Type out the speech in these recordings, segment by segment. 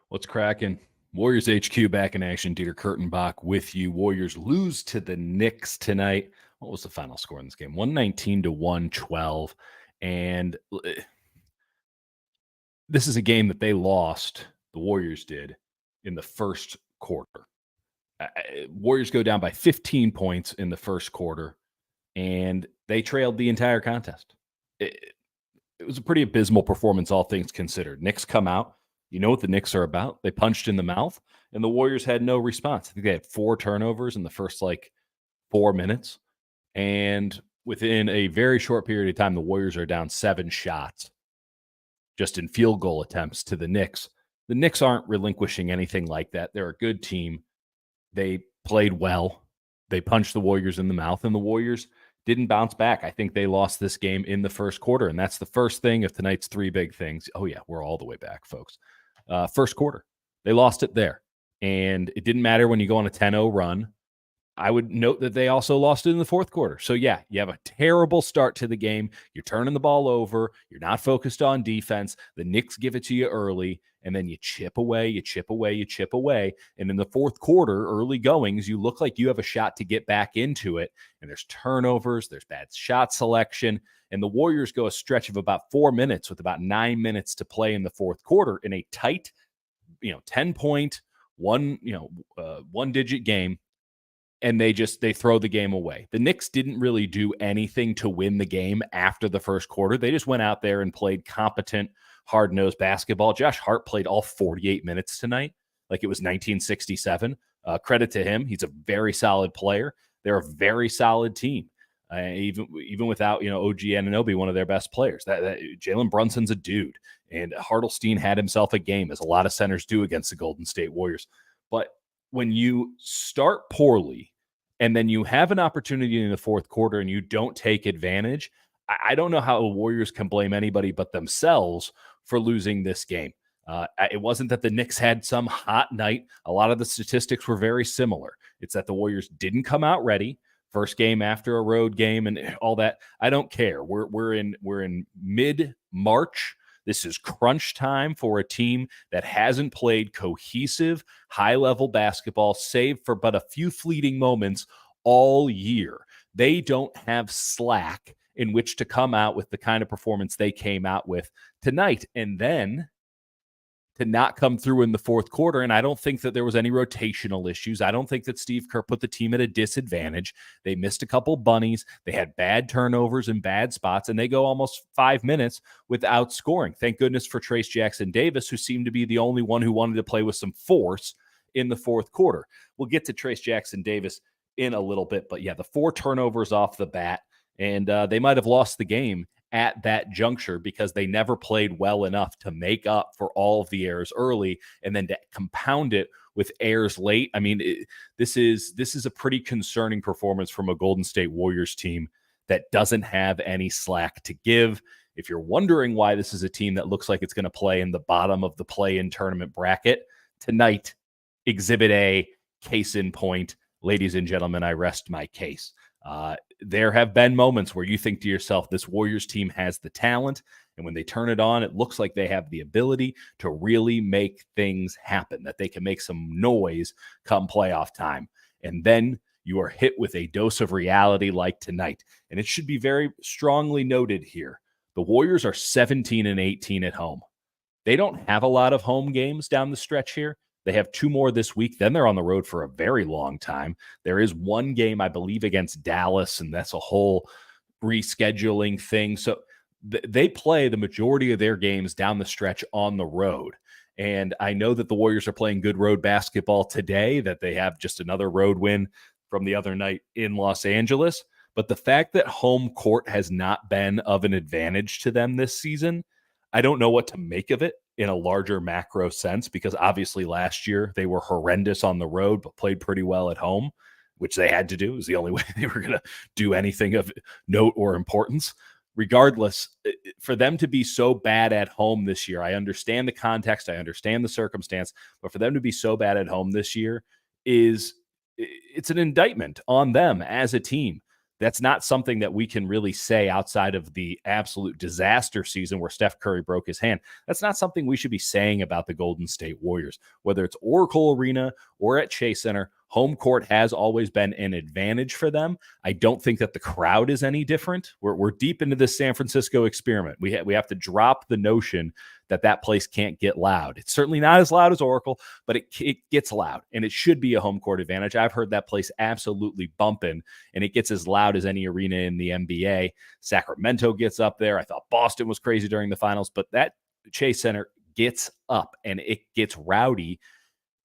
What's cracking? Warriors HQ back in action. Dieter Kurtenbach with you. Warriors lose to the Knicks tonight. What was the final score in this game? 119 to 112. And this is a game that they lost, the Warriors did, in the first quarter. Warriors go down by 15 points in the first quarter, and they trailed the entire contest. It was a pretty abysmal performance, all things considered. Knicks come out. You know what the Knicks are about. They punched in the mouth, and the Warriors had no response. I think they had 4 turnovers in the first, 4 minutes. And within a very short period of time, the Warriors are down 7 shots just in field goal attempts to the Knicks. The Knicks aren't relinquishing anything like that. They're a good team. They played well. They punched the Warriors in the mouth, and the Warriors didn't bounce back. I think they lost this game in the first quarter, and that's the first thing of tonight's 3 big things. Oh, yeah, we're all the way back, folks. First quarter. They lost it there, and it didn't matter when you go on a 10-0 run. I would note that they also lost it in the fourth quarter. So, yeah, you have a terrible start to the game. You're turning the ball over. You're not focused on defense. The Knicks give it to you early, and then you chip away, you chip away, you chip away. And in the fourth quarter, early goings, you look like you have a shot to get back into it. And there's turnovers, there's bad shot selection. And the Warriors go a stretch of about 4 minutes with about 9 minutes to play in the fourth quarter in a tight, 10-point, one-digit game. And they throw the game away. The Knicks didn't really do anything to win the game after the first quarter. They just went out there and played competent, hard-nosed basketball. Josh Hart played all 48 minutes tonight like it was 1967. Credit to him. He's a very solid player. They're a very solid team. Even without, OG Anunoby, one of their best players. That Jalen Brunson's a dude. And Hartelstein had himself a game, as a lot of centers do against the Golden State Warriors. But when you start poorly, and then you have an opportunity in the fourth quarter and you don't take advantage, I don't know how the Warriors can blame anybody but themselves for losing this game. It wasn't that the Knicks had some hot night. A lot of the statistics were very similar. It's that the Warriors didn't come out ready. First game after a road game and all that. I don't care. We're in mid-March. This is crunch time for a team that hasn't played cohesive, high-level basketball, save for but a few fleeting moments all year. They don't have slack in which to come out with the kind of performance they came out with tonight. And then to not come through in the fourth quarter, and I don't think that there was any rotational issues. I don't think that Steve Kerr put the team at a disadvantage. They missed a couple bunnies. They had bad turnovers and bad spots, and they go almost 5 minutes without scoring. Thank goodness for Trayce Jackson-Davis, who seemed to be the only one who wanted to play with some force in the fourth quarter. We'll get to Trayce Jackson-Davis in a little bit, but yeah, the 4 turnovers off the bat, and they might have lost the game at that juncture because they never played well enough to make up for all of the errors early and then to compound it with errors late. I mean, this is a pretty concerning performance from a Golden State Warriors team that doesn't have any slack to give. If you're wondering why this is a team that looks like it's going to play in the bottom of the play-in tournament bracket, tonight, Exhibit A, case in point. Ladies and gentlemen, I rest my case. There have been moments where you think to yourself, this Warriors team has the talent, and when they turn it on, it looks like they have the ability to really make things happen, that they can make some noise come playoff time. And then you are hit with a dose of reality like tonight. And it should be very strongly noted here. The Warriors are 17-18 at home. They don't have a lot of home games down the stretch here. They have 2 more this week. Then they're on the road for a very long time. There is one game, I believe, against Dallas, and that's a whole rescheduling thing. So they play the majority of their games down the stretch on the road. And I know that the Warriors are playing good road basketball today, that they have just another road win from the other night in Los Angeles. But the fact that home court has not been of an advantage to them this season, I don't know what to make of it in a larger macro sense, because obviously last year they were horrendous on the road, but played pretty well at home, which they had to do. It was the only way they were going to do anything of note or importance. Regardless, for them to be so bad at home this year, I understand the context, I understand the circumstance, but for them to be so bad at home this year it's an indictment on them as a team. That's not something that we can really say outside of the absolute disaster season where Steph Curry broke his hand. That's not something we should be saying about the Golden State Warriors. Whether it's Oracle Arena or at Chase Center, home court has always been an advantage for them. I don't think that the crowd is any different. We're deep into this San Francisco experiment. We have to drop the notion that place can't get loud. It's certainly not as loud as Oracle, but it gets loud, and it should be a home court advantage. I've heard that place absolutely bumping, and it gets as loud as any arena in the NBA. Sacramento gets up there. I thought Boston was crazy during the finals, but that Chase Center gets up, and it gets rowdy.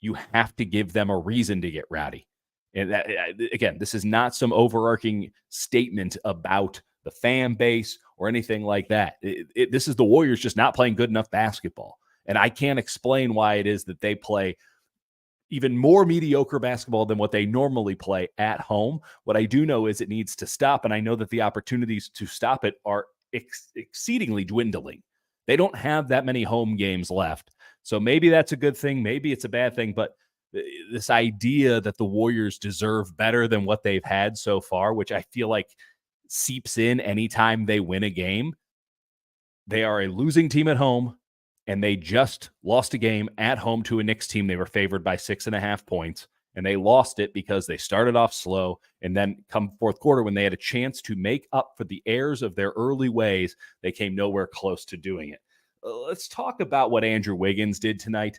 You have to give them a reason to get rowdy. And that, again, this is not some overarching statement about the fan base or anything like that. This is the Warriors just not playing good enough basketball. And I can't explain why it is that they play even more mediocre basketball than what they normally play at home. What I do know is it needs to stop, and I know that the opportunities to stop it are exceedingly dwindling. They don't have that many home games left. So maybe that's a good thing. Maybe it's a bad thing. But this idea that the Warriors deserve better than what they've had so far, which I feel like seeps in anytime they win a game. They are a losing team at home, and they just lost a game at home to a Knicks team. They were favored by 6.5 points, and they lost it because they started off slow, and then come fourth quarter when they had a chance to make up for the errors of their early ways, they came nowhere close to doing it. Let's talk about what Andrew Wiggins did tonight.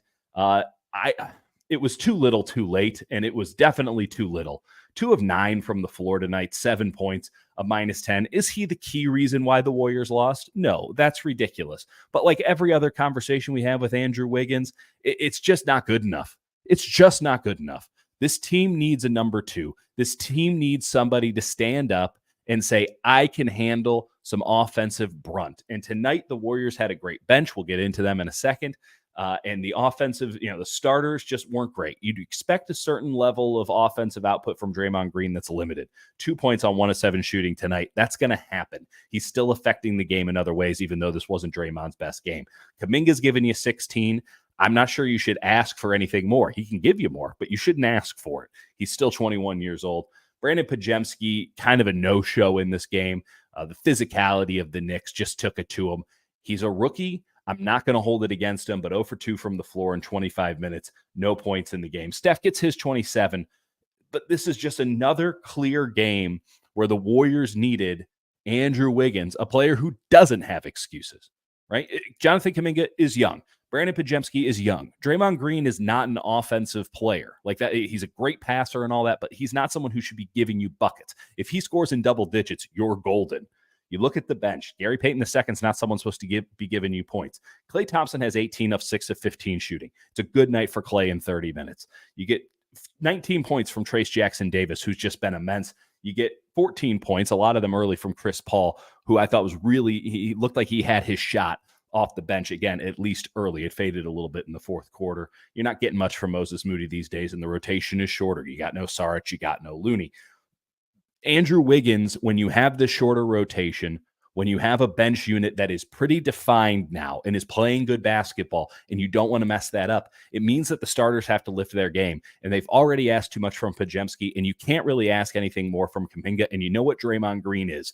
It was too little, too late, and it was definitely too little. 2 of 9 from the floor tonight, 7 points, a -10. Is he the key reason why the Warriors lost? No, that's ridiculous. But like every other conversation we have with Andrew Wiggins, it's just not good enough. It's just not good enough. This team needs a number 2. This team needs somebody to stand up and say, I can handle some offensive brunt. And tonight, the Warriors had a great bench. We'll get into them in a second. And the offensive, the starters just weren't great. You'd expect a certain level of offensive output from Draymond Green that's limited. 2 points on 1 of 7 shooting tonight. That's going to happen. He's still affecting the game in other ways, even though this wasn't Draymond's best game. Kuminga's giving you 16. I'm not sure you should ask for anything more. He can give you more, but you shouldn't ask for it. He's still 21 years old. Brandon Pajemski, kind of a no-show in this game. The physicality of the Knicks just took it to him. He's a rookie. I'm not going to hold it against him, but 0 for 2 from the floor in 25 minutes, no points in the game. Steph gets his 27, but this is just another clear game where the Warriors needed Andrew Wiggins, a player who doesn't have excuses, right? Jonathan Kuminga is young. Brandon Pajemski is young. Draymond Green is not an offensive player like that. He's a great passer and all that, but he's not someone who should be giving you buckets. If he scores in double digits, you're golden. You look at the bench. Gary Payton II is not someone supposed to be giving you points. Klay Thompson has 18 of 6 of 15 shooting. It's a good night for Klay in 30 minutes. You get 19 points from Trace Jackson Davis, who's just been immense. You get 14 points, a lot of them early from Chris Paul, who I thought was he looked like he had his shot off the bench again, at least early. It faded a little bit in the fourth quarter. You're not getting much from Moses Moody these days, and the rotation is shorter. You got no Saric, you got no Looney. Andrew Wiggins, when you have this shorter rotation, when you have a bench unit that is pretty defined now and is playing good basketball, and you don't want to mess that up, it means that the starters have to lift their game. And they've already asked too much from Pajemski, and you can't really ask anything more from Kuminga. And you know what Draymond Green is.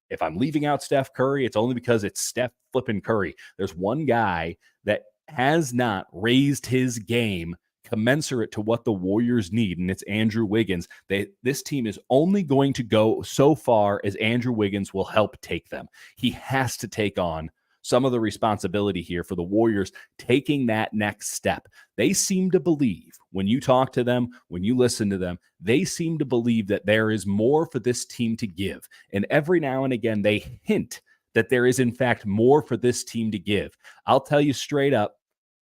If I'm leaving out Steph Curry, it's only because it's Steph flipping Curry. There's one guy that has not raised his game commensurate to what the Warriors need, and it's Andrew Wiggins. This team is only going to go so far as Andrew Wiggins will help take them. He has to take on some of the responsibility here for the Warriors taking that next step. They seem to believe, when you talk to them, when you listen to them, they seem to believe that there is more for this team to give. And every now and again, they hint that there is, in fact, more for this team to give. I'll tell you straight up,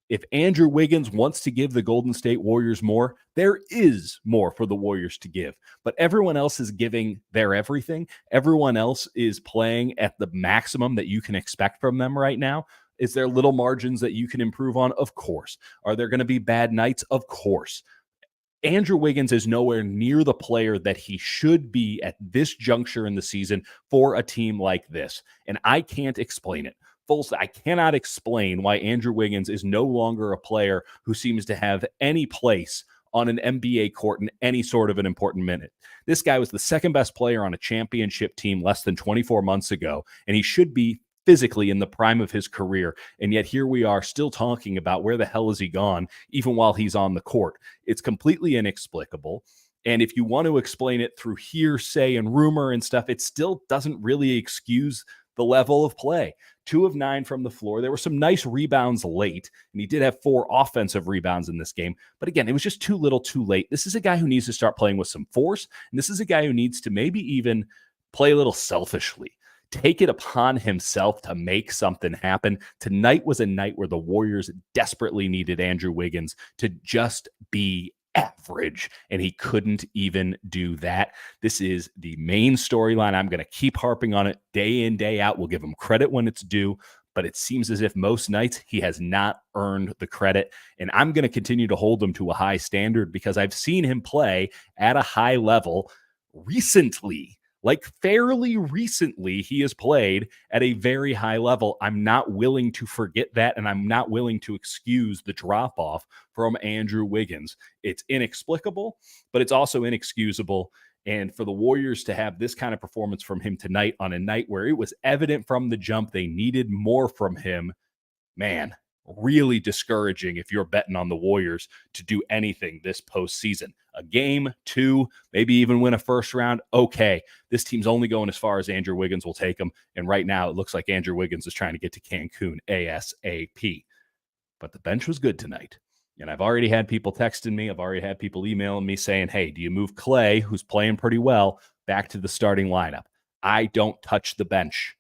if Andrew Wiggins wants to give the Golden State Warriors more, there is more for the Warriors to give. But everyone else is giving their everything. Everyone else is playing at the maximum that you can expect from them right now. Is there little margins that you can improve on? Of course. Are there going to be bad nights? Of course. Andrew Wiggins is nowhere near the player that he should be at this juncture in the season for a team like this. And I can't explain it. I cannot explain why Andrew Wiggins is no longer a player who seems to have any place on an NBA court in any sort of an important minute. This guy was the second best player on a championship team less than 24 months ago, and he should be physically in the prime of his career. And yet here we are still talking about where the hell has he gone, even while he's on the court. It's completely inexplicable. And if you want to explain it through hearsay and rumor and stuff, it still doesn't really excuse the level of play. 2 of 9 from the floor. There were some nice rebounds late, and he did have 4 offensive rebounds in this game. But again, it was just too little too late. This is a guy who needs to start playing with some force, and this is a guy who needs to maybe even play a little selfishly. Take it upon himself to make something happen. Tonight was a night where the Warriors desperately needed Andrew Wiggins to just be average, and he couldn't even do that. This is the main storyline. I'm going to keep harping on it day in, day out. We'll give him credit when it's due, but it seems as if most nights he has not earned the credit, and I'm going to continue to hold him to a high standard because I've seen him play at a high level recently. Like fairly recently, he has played at a very high level. I'm not willing to forget that, and I'm not willing to excuse the drop-off from Andrew Wiggins. It's inexplicable, but it's also inexcusable. And for the Warriors to have this kind of performance from him tonight on a night where it was evident from the jump they needed more from him, man, really discouraging if you're betting on the Warriors to do anything this postseason. A game, 2, maybe even win a first round. Okay, this team's only going as far as Andrew Wiggins will take them. And right now it looks like Andrew Wiggins is trying to get to Cancun ASAP. But the bench was good tonight. And I've already had people texting me. I've already had people emailing me saying, hey, do you move Clay, who's playing pretty well, back to the starting lineup? I don't touch the bench.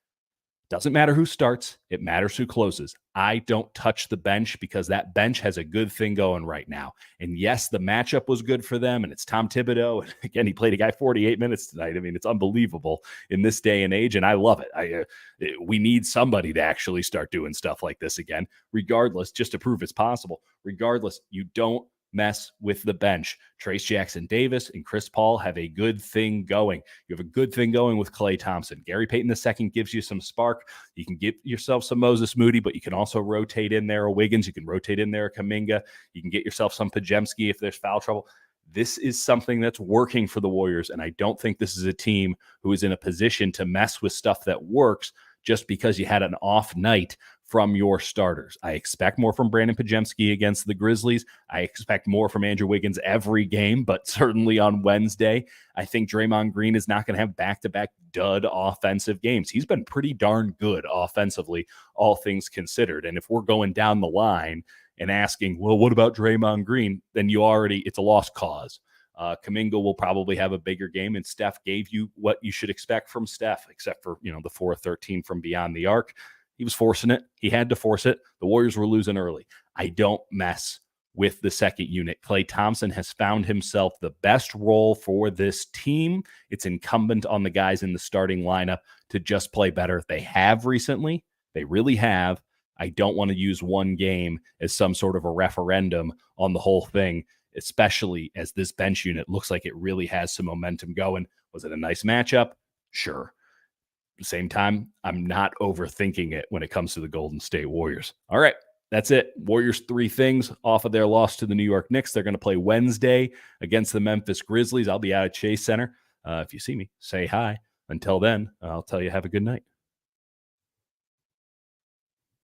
Doesn't matter who starts. It matters who closes. I don't touch the bench because that bench has a good thing going right now. And yes, the matchup was good for them, and it's Tom Thibodeau. And again, he played a guy 48 minutes tonight. I mean, it's unbelievable in this day and age, and I love it. We need somebody to actually start doing stuff like this again, regardless, just to prove it's possible. Regardless, you don't mess with the bench. Trace Jackson-Davis and Chris Paul have a good thing going. You have a good thing going with Klay Thompson. Gary Payton II gives you some spark. You can give yourself some Moses Moody, but you can also rotate in there a Wiggins. You can rotate in there a Kuminga. You can get yourself some Podziemski if there's foul trouble. This is something that's working for the Warriors, and I don't think this is a team who is in a position to mess with stuff that works just because you had an off night from your starters. I expect more from Brandon Podziemski against the Grizzlies. I expect more from Andrew Wiggins every game, but certainly on Wednesday, I think Draymond Green is not going to have back-to-back dud offensive games. He's been pretty darn good offensively, all things considered. And if we're going down the line and asking, well, what about Draymond Green? Then it's a lost cause. Kuminga will probably have a bigger game, and Steph gave you what you should expect from Steph, except for, the 4-13 from beyond the arc. He was forcing it. He had to force it. The Warriors were losing early. I don't mess with the second unit. Klay Thompson has found himself the best role for this team. It's incumbent on the guys in the starting lineup to just play better. They have recently. They really have. I don't want to use one game as some sort of a referendum on the whole thing, especially as this bench unit looks like it really has some momentum going. Was it a nice matchup? Sure. At the same time, I'm not overthinking it when it comes to the Golden State Warriors. All right, that's it. Warriors 3 things off of their loss to the New York Knicks. They're going to play Wednesday against the Memphis Grizzlies. I'll be out at Chase Center. If you see me, say hi. Until then, I'll tell you have a good night.